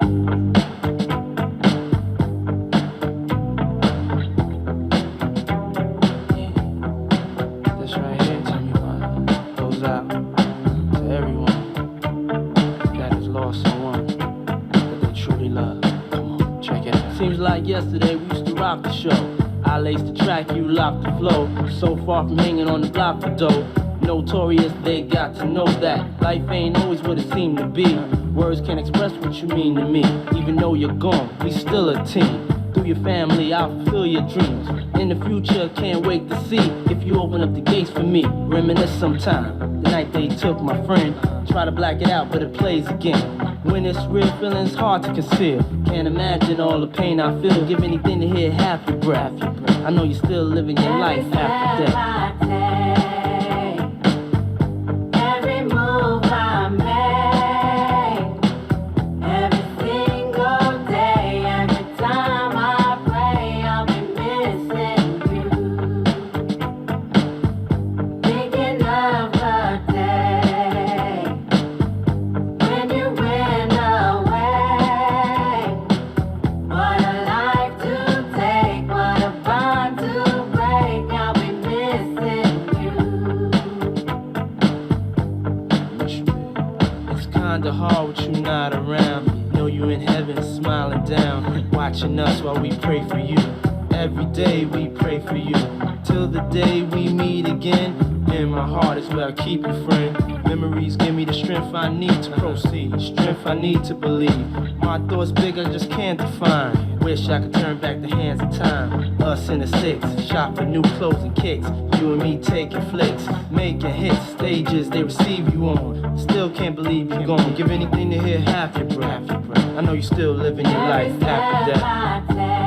This right here, Jimmy Bond, goes out to everyone that has lost someone that they truly love. Come on, check it out. Seems like yesterday we used to rock the show. I laced the track, you locked the flow. So far from hanging on the block for dough. Notorious, they got to know that life ain't always what it seemed to be. Words can't express what you mean to me. Even though you're gone, we still a team. Through your family, I'll fulfill your dreams. In the future, can't wait to see if you open up the gates for me. Reminisce sometime, the night they took my friend. Try to black it out, but it plays again. When it's real, feeling's hard to conceal. Can't imagine all the pain I feel. Give anything to hear half your breath. I know you're still living your life after death. Every move I make, every single day, every time I pray, I'll be missing you. Thinking of the day when you went away. What a life to take, what a bond to break. I'll be missing you. It's kinda hard with you not around. Know you in heaven smiling down, watching us while we pray for you. Every day we pray for you, till the day we meet again. In my heart is where I keep you, friend. Memories give me the strength I need to proceed, strength I need to believe. My thoughts big, I just can't define. Wish I could turn back the hands of time. Us in the six, shop for new clothes and kicks. You and me taking flicks, making hits, stages they receive you on. Still can't believe you're gone. Give anything to hear half your breath. I know you still living your life after death.